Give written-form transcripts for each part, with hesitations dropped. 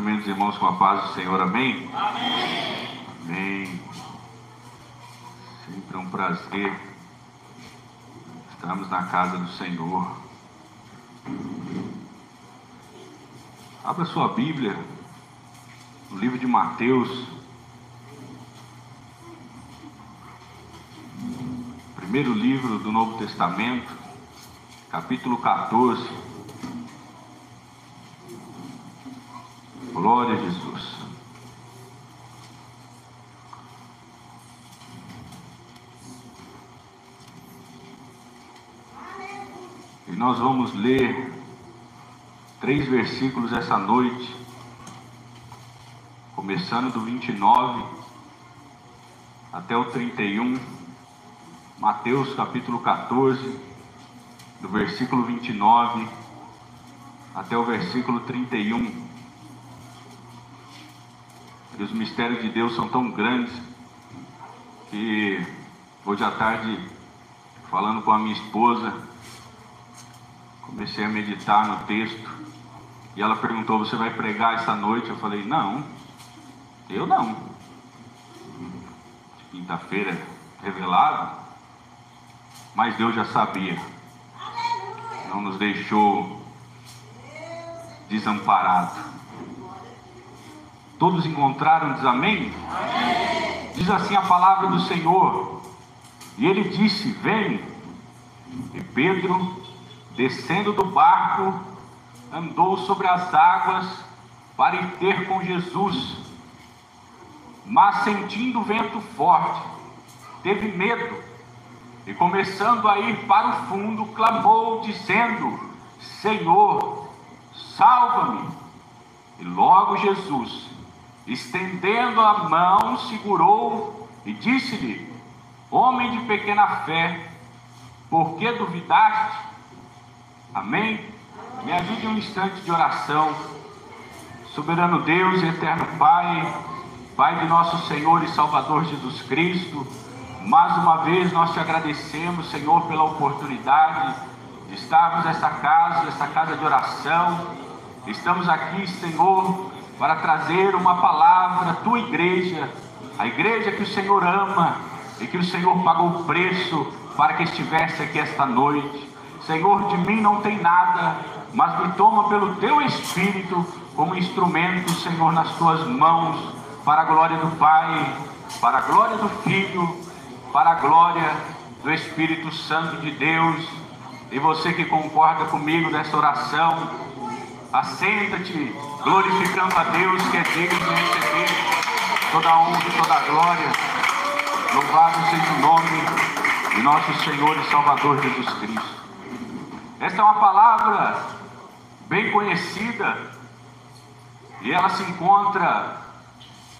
Cumprimento os irmãos com a paz do Senhor, amém? Amém. Amém. Sempre um prazer estarmos na casa do Senhor. Abra sua Bíblia no livro de Mateus, primeiro livro do Novo Testamento, capítulo 14. Glória a Jesus. E nós vamos ler 3 versículos essa noite, começando do 29 até o 31, Mateus capítulo 14, do versículo 29 até o versículo 31. E os mistérios de Deus são tão grandes que hoje à tarde, falando com a minha esposa, comecei a meditar no texto e ela perguntou: você vai pregar essa noite? Eu falei: não, eu não. Quinta-feira revelado, mas Deus já sabia, não nos deixou desamparados. Todos encontraram, diz amém? Amém? Diz assim a palavra do Senhor: e ele disse: vem. E Pedro, descendo do barco, andou sobre as águas para ir ter com Jesus. Mas sentindo o vento forte, teve medo, e começando a ir para o fundo, clamou, dizendo: Senhor, salva-me. E logo Jesus, estendendo a mão, segurou e disse-lhe: homem de pequena fé, por que duvidaste? Amém? Me ajude um instante de oração. Soberano Deus e eterno Pai, Pai de nosso Senhor e Salvador Jesus Cristo, mais uma vez nós te agradecemos, Senhor, pela oportunidade de estarmos nesta casa de oração. Estamos aqui, Senhor, para trazer uma palavra à tua igreja, a igreja que o Senhor ama e que o Senhor pagou o preço para que estivesse aqui esta noite. Senhor, de mim não tem nada, mas me toma pelo teu Espírito como instrumento, Senhor, nas tuas mãos, para a glória do Pai, para a glória do Filho, para a glória do Espírito Santo de Deus. E você que concorda comigo nessa oração, assenta-te, glorificando a Deus, que é digno de receber toda a honra e toda a glória. Louvado seja o nome de nosso Senhor e Salvador Jesus Cristo. Esta é uma palavra bem conhecida, e ela se encontra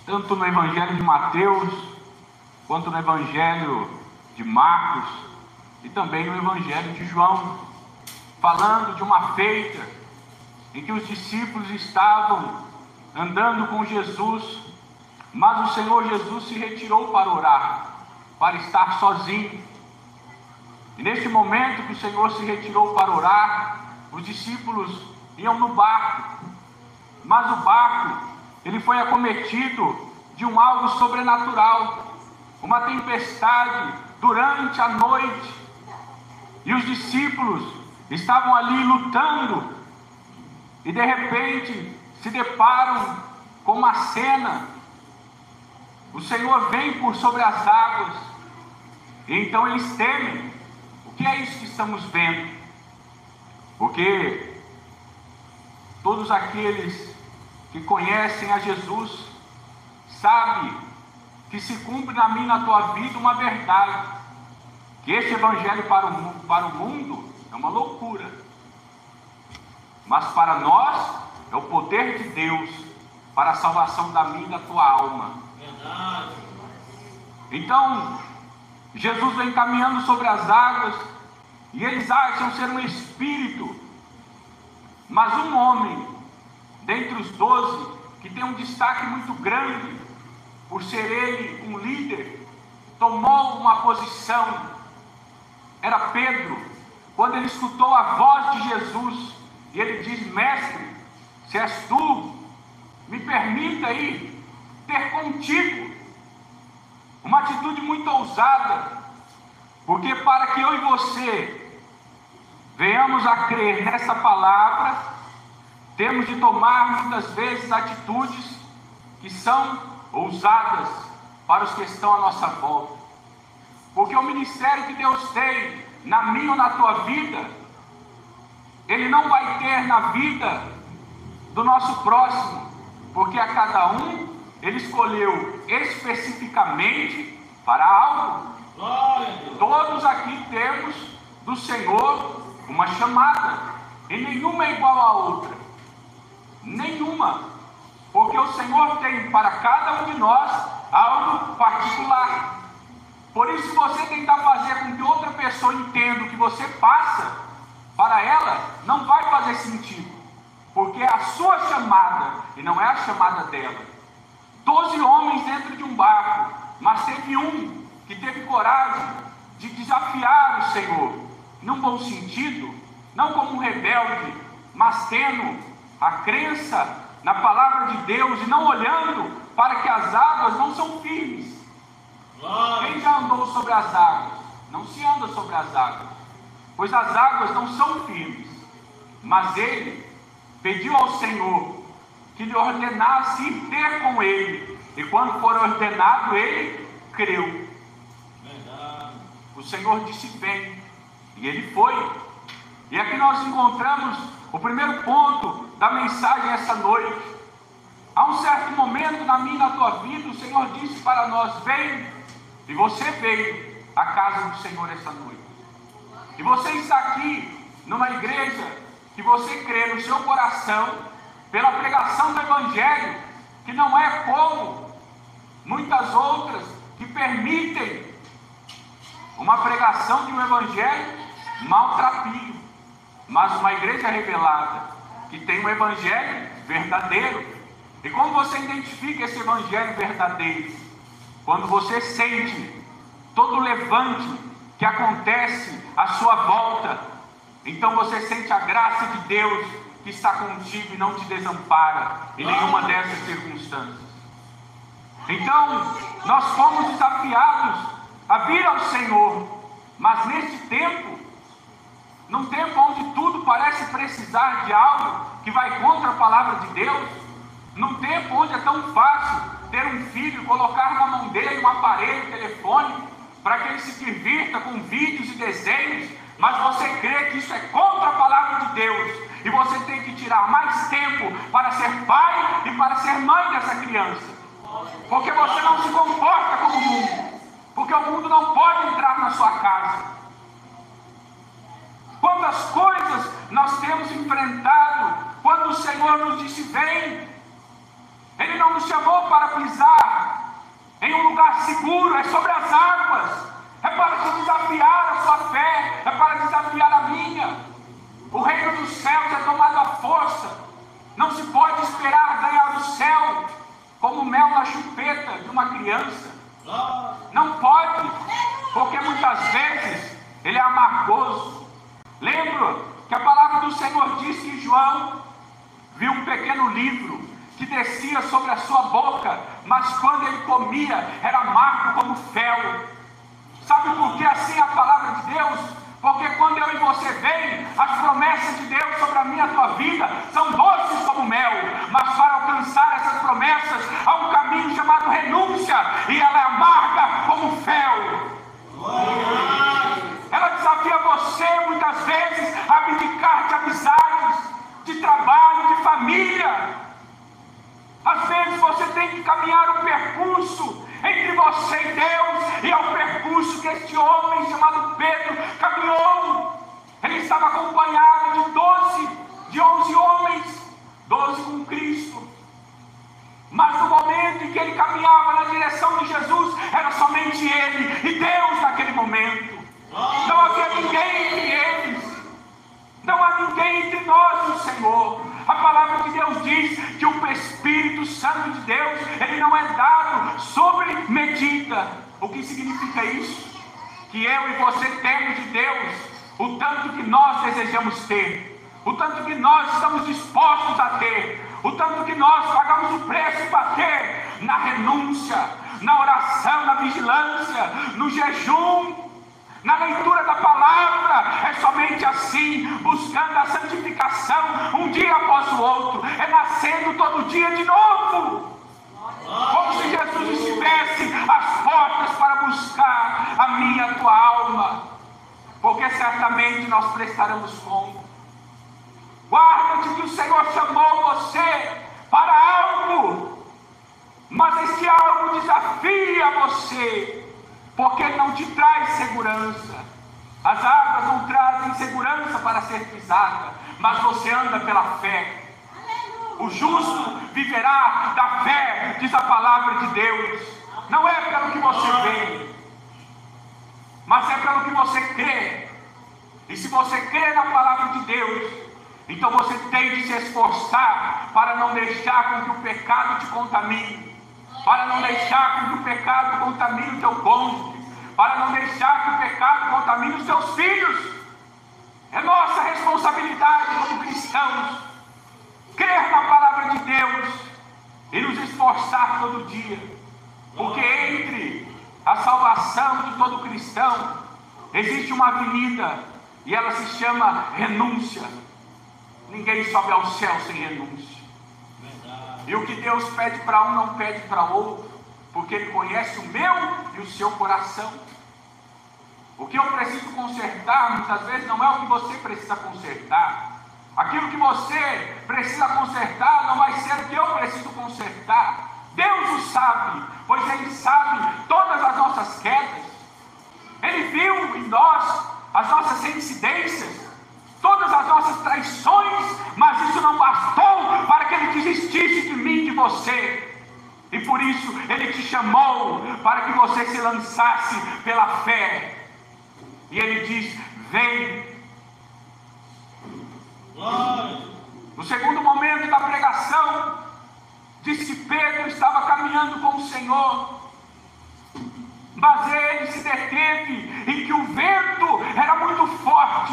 tanto no Evangelho de Mateus, quanto no Evangelho de Marcos, e também no Evangelho de João, falando de uma feita em que os discípulos estavam andando com Jesus, mas o Senhor Jesus se retirou para orar, para estar sozinho. E neste momento que o Senhor se retirou para orar, os discípulos iam no barco, mas o barco, ele foi acometido de um algo sobrenatural, uma tempestade durante a noite, e os discípulos estavam ali lutando, e de repente se deparam com uma cena. O Senhor vem por sobre as águas, e então eles temem. O que é isso que estamos vendo? Porque todos aqueles que conhecem a Jesus sabem que se cumpre na minha e na tua vida uma verdade, que esse evangelho para o mundo é uma loucura, mas para nós é o poder de Deus para a salvação da minha e da tua alma. Verdade. Então Jesus vem caminhando sobre as águas, e eles acham ser um espírito, mas um homem dentre os 12, que tem um destaque muito grande, por ser ele um líder, tomou uma posição. Era Pedro. Quando ele escutou a voz de Jesus, e ele diz: mestre, se és tu, me vida aí ter contigo uma atitude muito ousada, porque para que eu e você venhamos a crer nessa palavra, temos de tomar muitas vezes atitudes que são ousadas para os que estão à nossa volta, porque o ministério que Deus tem na minha ou na tua vida, Ele não vai ter na vida do nosso próximo, porque a cada um Ele escolheu especificamente para algo. Todos aqui temos do Senhor uma chamada, e nenhuma é igual à outra, nenhuma, porque o Senhor tem para cada um de nós algo particular. Por isso, se você tentar fazer com que outra pessoa entenda o que você passa, para ela não vai fazer sentido, porque é a sua chamada e não é a chamada dela. 12 homens dentro de um barco, mas teve um que teve coragem de desafiar o Senhor, num bom sentido, não como um rebelde, mas tendo a crença na palavra de Deus e não olhando para que as águas não são firmes. Quem já andou sobre as águas? Não se anda sobre as águas, pois as águas não são firmes. Mas ele pediu ao Senhor que lhe ordenasse ir ter com ele, e quando for ordenado, ele creu. O Senhor disse: vem, e ele foi. E aqui nós encontramos o primeiro ponto da mensagem essa noite. Há um certo momento na minha e na tua vida, o Senhor disse para nós: vem. E você veio à casa do Senhor essa noite. E você está aqui numa igreja que você crê no seu coração, pela pregação do Evangelho, que não é como muitas outras que permitem uma pregação de um Evangelho maltrapilho, mas uma igreja revelada, que tem um Evangelho verdadeiro. E como você identifica esse Evangelho verdadeiro? Quando você sente todo o levante que acontece à sua volta, então você sente a graça de Deus que está contigo e não te desampara em nenhuma dessas circunstâncias. Então, nós fomos desafiados a vir ao Senhor, mas neste tempo, num tempo onde tudo parece precisar de algo que vai contra a palavra de Deus, num tempo onde é tão fácil ter um filho, colocar na mão dele um aparelho, telefone, para que ele se divirta com vídeos e desenhos, mas você crê que isso é contra a palavra de Deus, e você tem que tirar mais tempo para ser pai e para ser mãe dessa criança, porque você não se comporta como o mundo, porque o mundo não pode entrar na sua casa. Quantas coisas nós temos enfrentado quando o Senhor nos disse: vem. Ele não nos chamou para pisar em um lugar seguro, é sobre as águas, é para desafiar a sua fé, é para desafiar a minha. O reino dos céus é tomado à força, não se pode esperar ganhar o céu como mel na chupeta de uma criança, não pode, porque muitas vezes ele é amargoso. Lembro que a palavra do Senhor diz que João viu um pequeno livro que descia sobre a sua boca, mas quando ele comia, era amargo como fel. Sabe por que assim é a palavra de Deus? Porque quando eu e você vem, as promessas de Deus sobre a minha e a tua vida são doces como mel, mas para alcançar essas promessas, há um caminho chamado renúncia, e ela é amarga como fel. Ela desafia você, muitas vezes, a abdicar de amizades, de trabalho, de família. Às vezes você tem que caminhar um percurso entre você e Deus, e é o percurso que este homem chamado Pedro caminhou. Ele estava acompanhado de 11 homens, 12 com Cristo. Mas no momento em que ele caminhava na direção de Jesus, era somente ele e Deus naquele momento. Não havia ninguém entre eles. Não há ninguém entre nós e o Senhor. A palavra de Deus diz que o Espírito Santo de Deus, ele não é dado sobre medida. O que significa isso? Que eu e você temos de Deus o tanto que nós desejamos ter, o tanto que nós estamos dispostos a ter, o tanto que nós pagamos o preço para na renúncia, na oração, na vigilância, no jejum, na leitura da palavra. É somente assim, buscando a santificação um dia após o outro, é nascendo todo dia de novo, como se Jesus estivesse às portas para buscar a minha e a tua alma, porque certamente nós prestaremos conta. Guarda-te que o Senhor chamou você para algo, mas esse algo desafia você, porque ele não te traz segurança. As águas não trazem segurança para ser pisada, mas você anda pela fé. O justo viverá da fé, diz a palavra de Deus. Não é pelo que você vê, mas é pelo que você crê. E se você crê na palavra de Deus, então você tem de se esforçar para não deixar com que o pecado te contamine, para não deixar com que o pecado contamine o teu cônjuge, para não deixar que o pecado contamine os teus filhos. É nossa responsabilidade como cristãos crer na palavra de Deus e nos esforçar todo dia, porque entre a salvação de todo cristão existe uma avenida e ela se chama renúncia. Ninguém sobe ao céu sem renúncia. E o que Deus pede para um não pede para outro, porque Ele conhece o meu e o seu coração. O que eu preciso consertar muitas vezes não é o que você precisa consertar. Aquilo que você precisa consertar não vai ser o que eu preciso consertar. Deus o sabe, pois Ele sabe todas as nossas quedas. Ele viu em nós as nossas reincidências, todas as nossas traições, mas isso não bastou para que Ele desistisse de mim, de você. E por isso Ele te chamou para que você se lançasse pela fé. E Ele diz: vem. No segundo momento da pregação, diz que Pedro estava caminhando com o Senhor, mas ele se deteve em que o vento era muito forte,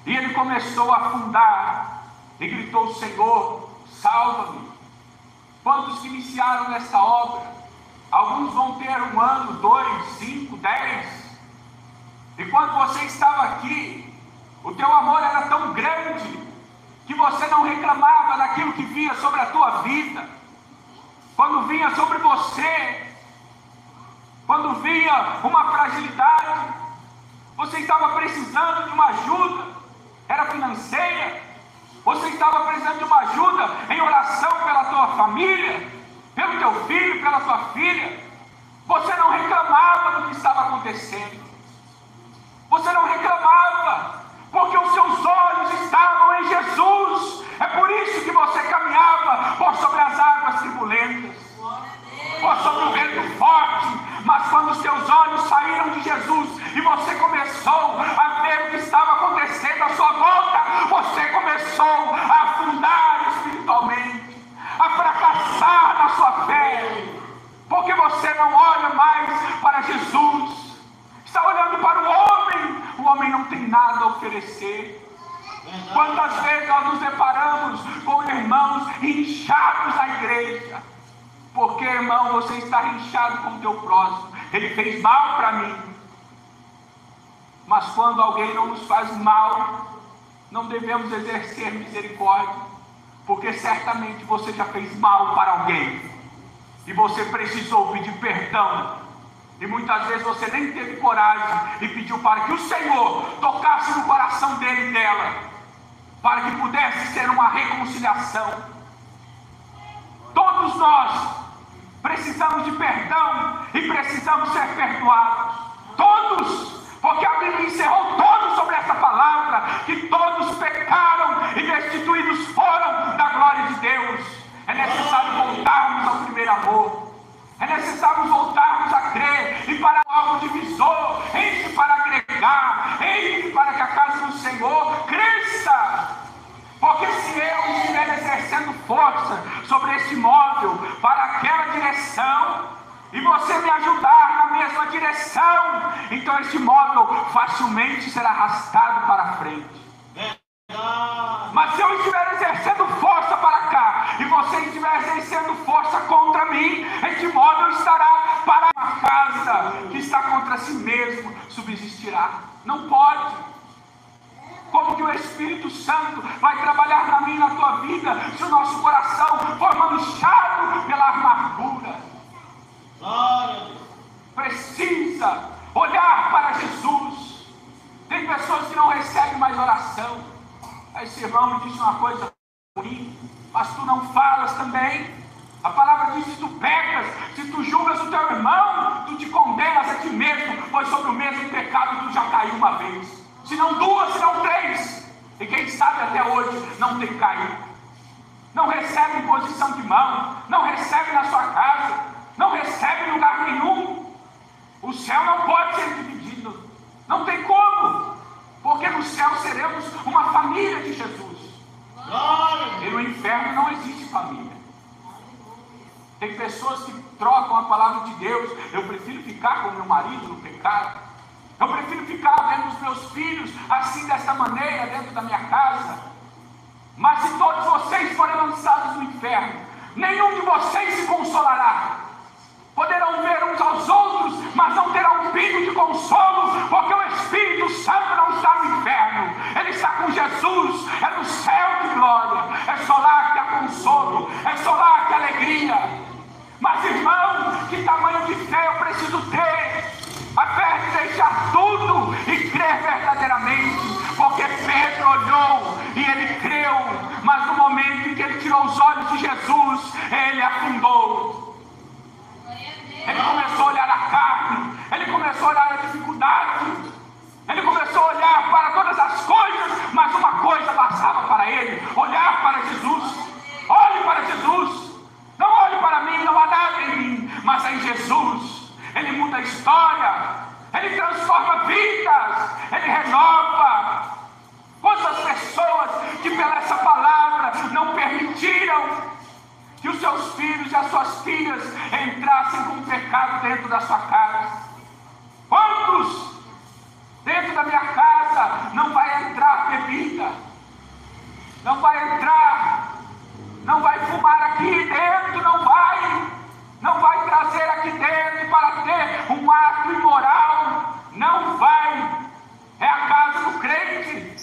e ele começou a afundar, e gritou: Senhor, salva-me. Quantos que iniciaram nessa obra? Alguns vão ter 1 ano, 2, 5, 10, e quando você estava aqui, o teu amor era tão grande que você não reclamava daquilo que vinha sobre a tua vida. Quando vinha sobre você, quando vinha uma fragilidade, você estava precisando de uma ajuda, era financeira, você estava precisando de uma ajuda em oração pela tua família, pelo teu filho, pela tua filha, você não reclamava do que estava acontecendo, você não reclamava, porque os seus olhos estavam em Jesus. É por isso que você caminhava por sobre as águas turbulentas, por sobre o vento forte. Mas quando os seus olhos saíram de Jesus e você começou a ver o que estava acontecendo à sua volta, você começou a afundar espiritualmente, a fracassar na sua fé, porque você não olha mais para Jesus, está olhando para o homem. O homem não tem nada a oferecer. Quantas vezes nós nos deparamos com irmãos inchados na igreja? Porque, irmão, você está inchado com o teu próximo. Ele fez mal para mim. Mas quando alguém não nos faz mal, não devemos exercer misericórdia, porque certamente você já fez mal para alguém e você precisou pedir perdão. E muitas vezes você nem teve coragem e pediu para que o Senhor tocasse no coração dele e dela, para que pudesse ser uma reconciliação. Todos nós precisamos de perdão e precisamos ser perdoados. Todos, porque a Bíblia encerrou todos sobre essa palavra, que todos pecaram e destituídos foram da glória de Deus. É necessário voltarmos ao primeiro amor. É necessário voltarmos a crer e para algo divisor, entre para agregar, entre para que a casa do Senhor cresça. Porque se eu estiver exercendo força sobre esse móvel para aquela direção, e você me ajudar na mesma direção, então esse móvel facilmente será arrastado para frente. Mas se eu estiver exercendo força para cá, e você estiver estiver exercendo força contra mim, em que modo eu estará para uma casa que está contra si mesmo subsistirá? Não pode. Como que o Espírito Santo vai trabalhar na minha e na tua vida se o nosso coração for manchado pela amargura? Precisa olhar para Jesus. Tem pessoas que não recebem mais oração. Esse irmão me disse uma coisa ruim, mas tu não falas também. A palavra diz: se tu pecas, se tu julgas o teu irmão, tu te condenas a ti mesmo, pois sobre o mesmo pecado tu já caiu uma vez. Se não duas, se não três. E quem sabe até hoje não tem caído. Não recebe imposição de mão, não recebe na sua casa, não recebe em lugar nenhum. O céu não pode ser dividido. Não tem como. Porque no céu seremos uma família de Jesus. E no inferno não existe família. Tem pessoas que trocam a palavra de Deus. Eu prefiro ficar com meu marido no pecado. Eu prefiro ficar vendo os meus filhos assim, dessa maneira, dentro da minha casa. Mas se todos vocês forem lançados no inferno, nenhum de vocês se consolará. Poderão ver uns aos outros, mas não terão um pingo de consolo, porque o Espírito Santo não está no inferno. Ele está com Jesus, é no céu de glória. É só lá que há consolo, é só lá que há alegria. Mas, irmão, que tamanho de fé eu preciso ter? A fé de deixar tudo e crer verdadeiramente, porque Pedro olhou e ele creu, mas no momento em que ele tirou os olhos de Jesus, ele afundou. Ele começou a olhar a carne, ele começou a olhar a dificuldade, ele começou a olhar para todas as coisas, mas uma coisa passava para ele: olhar para Jesus. Olhe para Jesus, não olhe para mim, não há nada em mim, mas é em Jesus. Ele muda a história, ele transforma vidas, ele renova. Quantas pessoas que pela essa palavra não permitiram que os seus filhos e as suas filhas entrassem com o pecado dentro da sua casa? Quantos dentro da minha casa não vai entrar bebida, não vai entrar, não vai fumar aqui dentro, não vai trazer aqui dentro para ter um ato imoral, não vai. É a casa do crente,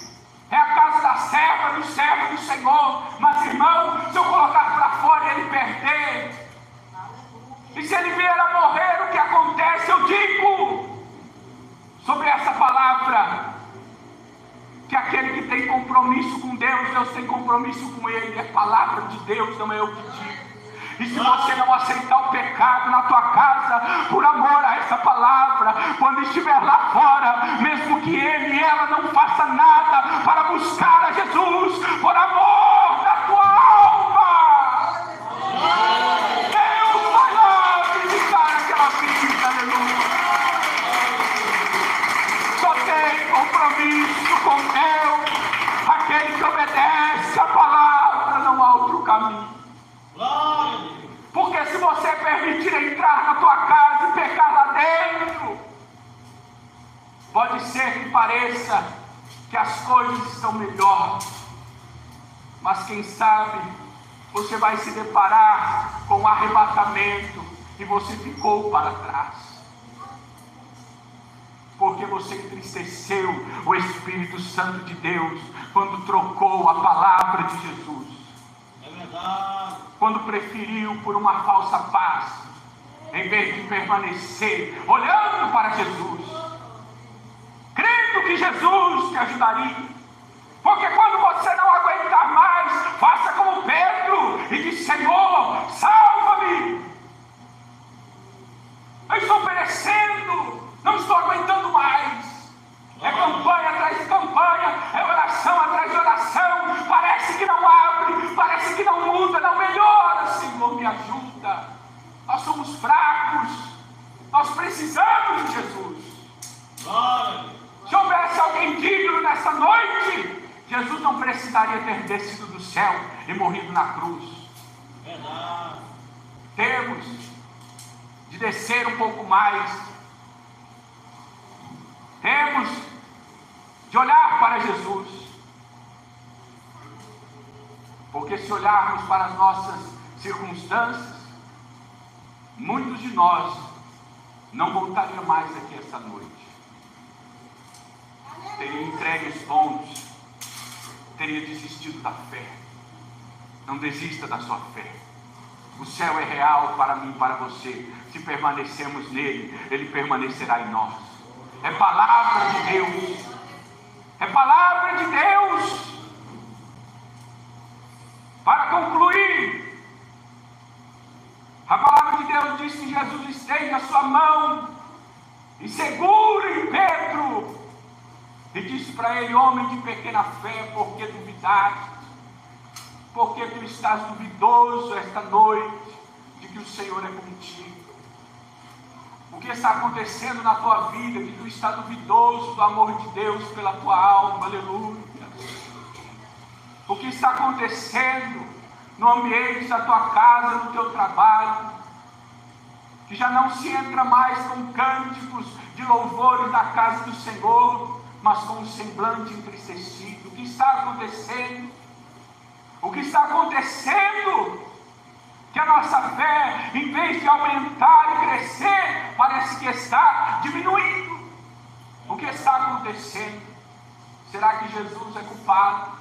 é a casa da serva, do servo do Senhor. Mas, irmão, se eu colocar para fora e ele perder, e se ele vier a morrer, o que acontece? Eu digo sobre essa palavra que aquele que tem compromisso com Deus, Deus tem compromisso com ele. É palavra de Deus, não é eu que digo. E se você não aceitar o pecado na tua casa, por amor a essa palavra, quando estiver lá fora, mesmo que ele e ela não façam nada para buscar a Jesus, por amor da tua alma, Deus vai lá visitar aquela vida. Aleluia. Só tem compromisso com Deus aquele que obedece a palavra, não há outro caminho. Porque se você permitir entrar na tua casa e pecar lá dentro, pode ser que pareça que as coisas estão melhores, mas quem sabe você vai se deparar com um arrebatamento e você ficou para trás, porque você entristeceu o Espírito Santo de Deus quando trocou a palavra de Jesus. Quando preferiu por uma falsa paz, em vez de permanecer olhando para Jesus, crendo que Jesus te ajudaria. Porque quando você não aguentar mais, faça como Pedro e diz: Senhor, salva-me, eu estou perecendo, não estou aguentando mais. É campanha atrás de campanha, é oração atrás de oração, parece que não abre, parece que não muda, não melhora. Senhor, me ajuda. Nós somos fracos, nós precisamos de Jesus. Se houvesse alguém digno nessa noite, Jesus não precisaria ter descido do céu e morrido na cruz. Temos de descer um pouco mais, temos de olhar para Jesus, porque se olharmos para as nossas circunstâncias, muitos de nós não voltariam mais aqui essa noite. Teria entregue os pontos, teria desistido da fé. Não desista da sua fé. O céu é real para mim e para você. Se permanecermos nele, ele permanecerá em nós. É palavra de Deus. É palavra de Deus. Para concluir, a palavra de Deus diz que Jesus estende a sua mão e segura em Pedro e disse para ele: homem de pequena fé, por que duvidaste? Por que tu estás duvidoso esta noite de que o Senhor é contigo? O que está acontecendo na tua vida que tu está duvidoso do amor de Deus pela tua alma? Aleluia. O que está acontecendo no ambiente da tua casa, no teu trabalho, que já não se entra mais com cânticos de louvores na casa do Senhor, mas com um semblante entristecido? O que está acontecendo? O que está acontecendo? Que a nossa fé, em vez de aumentar e crescer, parece que está diminuindo. O que está acontecendo? Será que Jesus é culpado?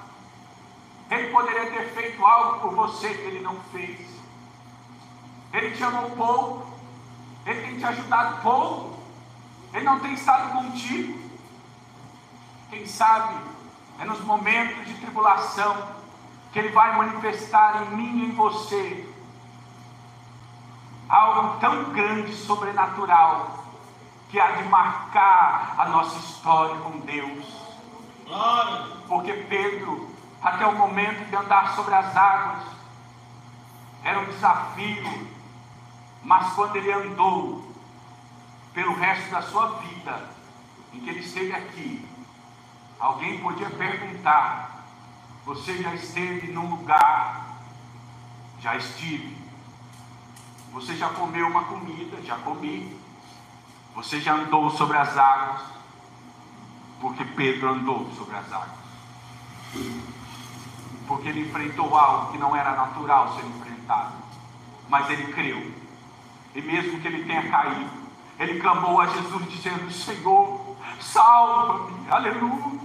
Ele poderia ter feito algo por você que ele não fez. Ele te amou pouco. Ele tem te ajudado pouco. Ele não tem estado contigo. Quem sabe é nos momentos de tribulação que ele vai manifestar em mim e em você algo tão grande, sobrenatural, que há de marcar a nossa história com Deus. Porque Pedro, até o momento de andar sobre as águas, era um desafio, mas quando ele andou pelo resto da sua vida, em que ele esteve aqui, alguém podia perguntar: você já esteve num lugar? Já estive. Você já comeu uma comida? Já comi. Você já andou sobre as águas? Porque Pedro andou sobre as águas. Porque ele enfrentou algo que não era natural ser enfrentado. Mas ele creu. E mesmo que ele tenha caído, ele clamou a Jesus dizendo: Senhor, salva-me. Aleluia.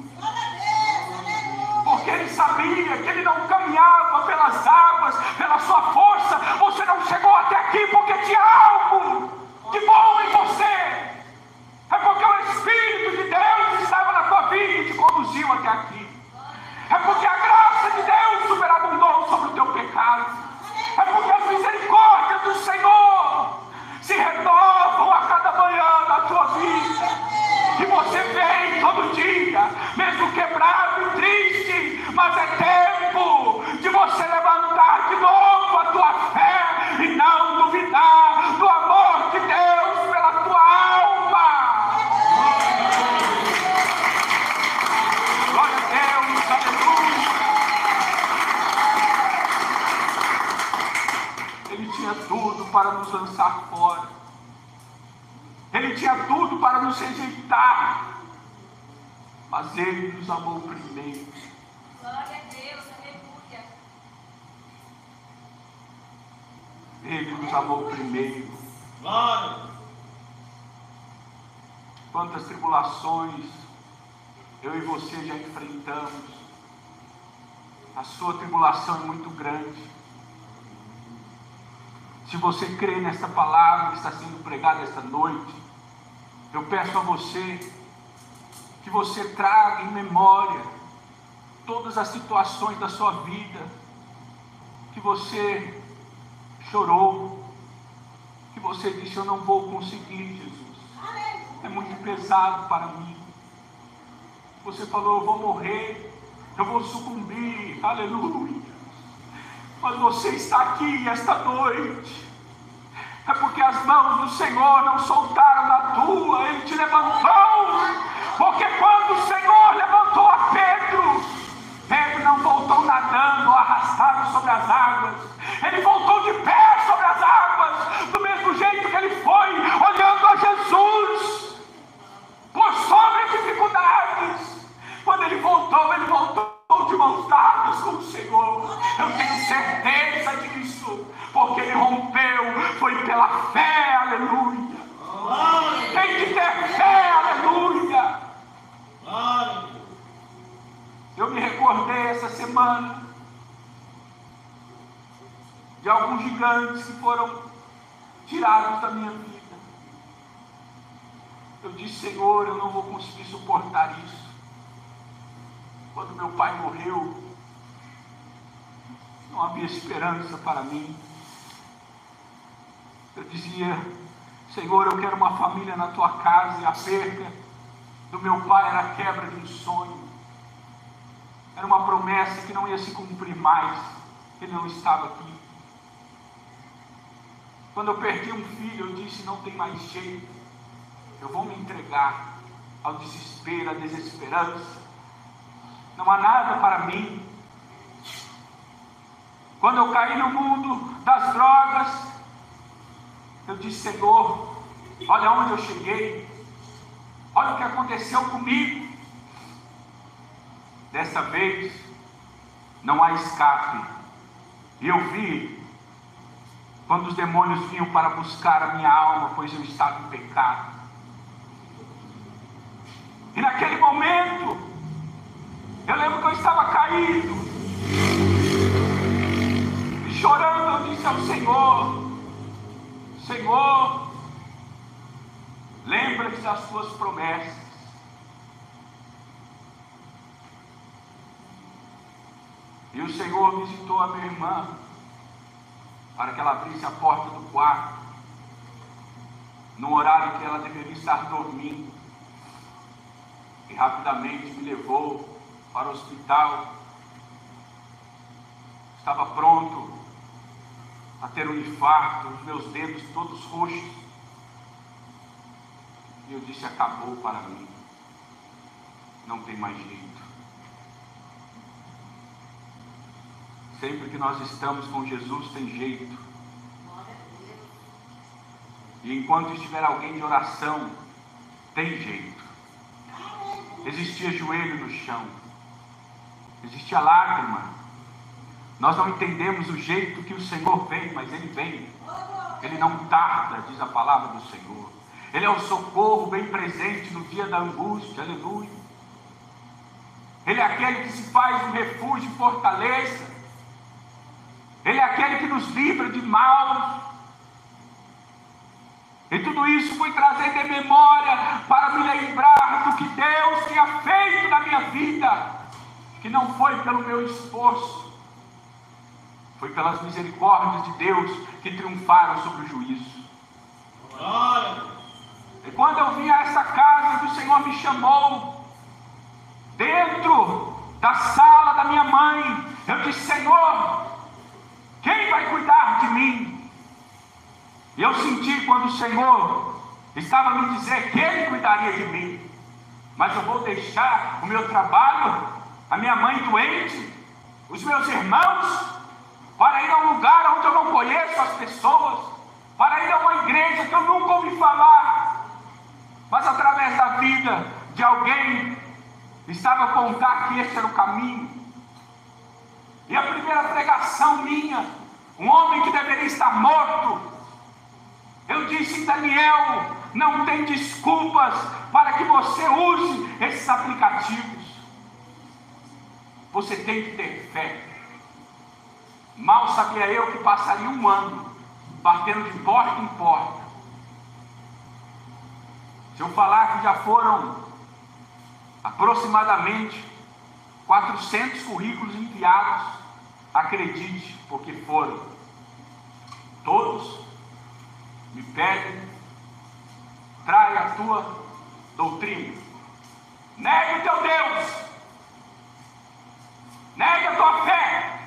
Porque ele sabia que ele não caminhava pelas águas, pela sua força. Você não chegou até aqui porque tinha algo de bom em você. É porque o Espírito de Deus estava na tua vida e te conduziu até aqui. É porque a graça de Deus superabundou sobre o teu pecado. É porque as misericórdias do Senhor se renovam a cada manhã na tua vida. E você vem todo dia, mesmo quebrado e triste, mas é tempo de você levantar de novo a tua fé e não duvidar do amor de Deus pela tua alma. Glória a Deus, aleluia. Ele tinha tudo para nos lançar fora. Ele tinha tudo para nos rejeitar, mas Ele nos amou primeiro. Glória a Deus, aleluia. Ele nos amou primeiro. Glória. Quantas tribulações eu e você já enfrentamos. A sua tribulação é muito grande. Se você crê nesta palavra que está sendo pregada esta noite, eu peço a você que você traga em memória todas as situações da sua vida que você chorou, que você disse: eu não vou conseguir, Jesus, é muito pesado para mim. Você falou: eu vou morrer, eu vou sucumbir, aleluia. Mas você está aqui esta noite, é porque as mãos do Senhor não soltaram da tua, Ele te levantou. Porque quando o Senhor levantou a Pedro, Pedro não voltou nadando ou arrastado sobre as águas, ele voltou de pé sobre as águas, do mesmo jeito que ele foi, olhando a Jesus, por sobre as dificuldades. Quando ele voltou de mãos dadas com o Senhor. Eu tenho certeza disso, pela fé, aleluia. Tem que ter fé, aleluia. Eu me recordei essa semana de alguns gigantes que foram tirados da minha vida. Eu disse: Senhor, eu não vou conseguir suportar isso. Quando meu pai morreu, não havia esperança para mim. Eu dizia: Senhor, eu quero uma família na tua casa, e a perda do meu pai era a quebra de um sonho. Era uma promessa que não ia se cumprir mais. Ele não estava aqui. Quando eu perdi um filho, eu disse: não tem mais jeito. Eu vou me entregar ao desespero, à desesperança. Não há nada para mim. Quando eu caí no mundo das drogas, eu disse: Senhor, olha onde eu cheguei. Olha o que aconteceu comigo. Dessa vez, não há escape. E eu vi quando os demônios vinham para buscar a minha alma, pois eu estava em pecado. E naquele momento, eu lembro que eu estava caído e chorando. Eu disse ao Senhor: Senhor, lembra-te das tuas promessas. E o Senhor visitou a minha irmã para que ela abrisse a porta do quarto no horário que ela deveria estar dormindo, e rapidamente me levou para o hospital. Estava pronto a ter um infarto, os meus dedos todos roxos. E eu disse: acabou para mim, não tem mais jeito. Sempre que nós estamos com Jesus, tem jeito. E enquanto estiver alguém de oração, tem jeito. Existia joelho no chão, existia lágrima. Nós não entendemos o jeito que o Senhor vem, mas Ele vem. Ele não tarda, diz a palavra do Senhor. Ele é o socorro bem presente no dia da angústia, aleluia. Ele é aquele que se faz um refúgio e fortaleza. Ele é aquele que nos livra de mal. E tudo isso foi trazer de memória para me lembrar do que Deus tinha feito na minha vida, que não foi pelo meu esforço, foi pelas misericórdias de Deus que triunfaram sobre o juízo. E quando eu vim a essa casa que o Senhor me chamou, dentro da sala da minha mãe, eu disse: Senhor, quem vai cuidar de mim? E eu senti quando o Senhor estava a me dizer que Ele cuidaria de mim. Mas eu vou deixar o meu trabalho, a minha mãe doente, os meus irmãos, para ir a um lugar onde eu não conheço as pessoas, para ir a uma igreja que eu nunca ouvi falar. Mas através da vida de alguém, estava a contar que esse era o caminho. E a primeira pregação minha, um homem que deveria estar morto, eu disse: Daniel, não tem desculpas para que você use esses aplicativos. Você tem que ter fé. Mal sabia eu que passaria um ano batendo de porta em porta. Se eu falar que já foram aproximadamente 400 currículos enviados, acredite, porque foram. Todos me pedem: traga a tua doutrina, negue o teu Deus, negue a tua fé,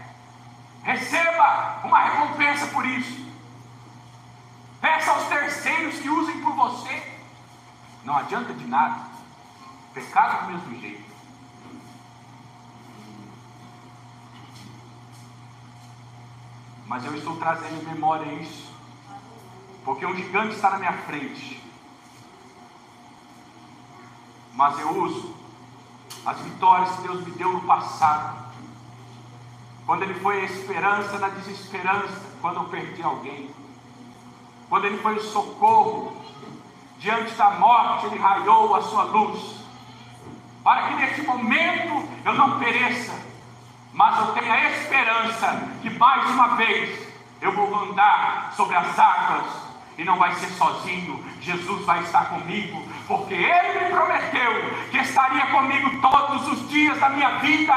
receba uma recompensa por isso, peça aos terceiros que usem por você. Não adianta de nada, pecado do mesmo jeito. Mas eu estou trazendo em memória isso, porque um gigante está na minha frente. Mas eu uso as vitórias que Deus me deu no passado, quando Ele foi a esperança na desesperança, quando eu perdi alguém. quando ele foi o socorro, diante da morte, ele raiou a sua luz, para que neste momento eu não pereça, mas eu tenha a esperança que mais uma vez eu vou andar sobre as águas, e não vai ser sozinho. Jesus vai estar comigo, porque Ele me prometeu que estaria comigo todos os dias da minha vida,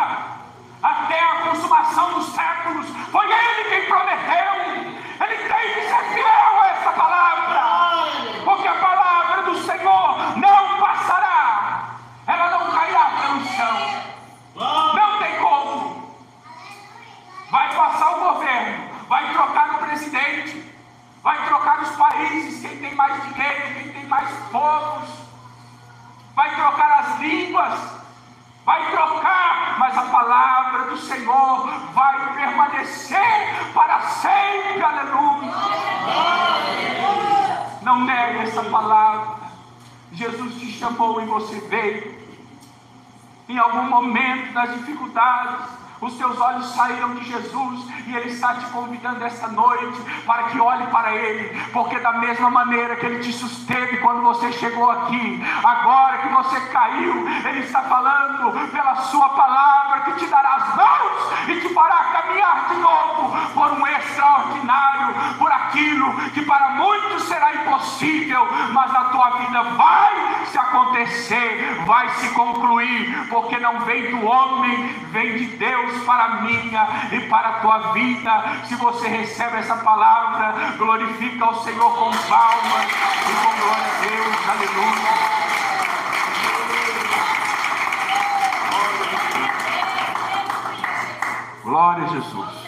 até a consumação dos séculos. Foi Ele quem prometeu. Ele tem que ser fiel a essa palavra, porque a palavra do Senhor não passará, ela não cairá pelo chão, não tem como. Vai passar o governo, vai trocar o presidente, vai trocar os países, quem tem mais dinheiro, quem tem mais povos, vai trocar as línguas, vai trocar, mas a palavra do Senhor vai permanecer para sempre. Aleluia! Não negue essa palavra. Jesus te chamou e você veio. Em algum momento das dificuldades, os teus olhos saíram de Jesus, e Ele está te convidando esta noite para que olhe para Ele, porque da mesma maneira que Ele te susteve quando você chegou aqui, agora que você caiu, Ele está falando pela sua palavra que te dará as mãos e te fará caminhar de novo por um extraordinário, por aquilo que para muitos será impossível, mas na tua vida vai se acontecer, vai se concluir, porque não vem do homem, vem de Deus para a minha e para a tua vida. Se você recebe essa palavra, glorifica ao Senhor com palmas e com glória a Deus. Aleluia. Glória a Jesus.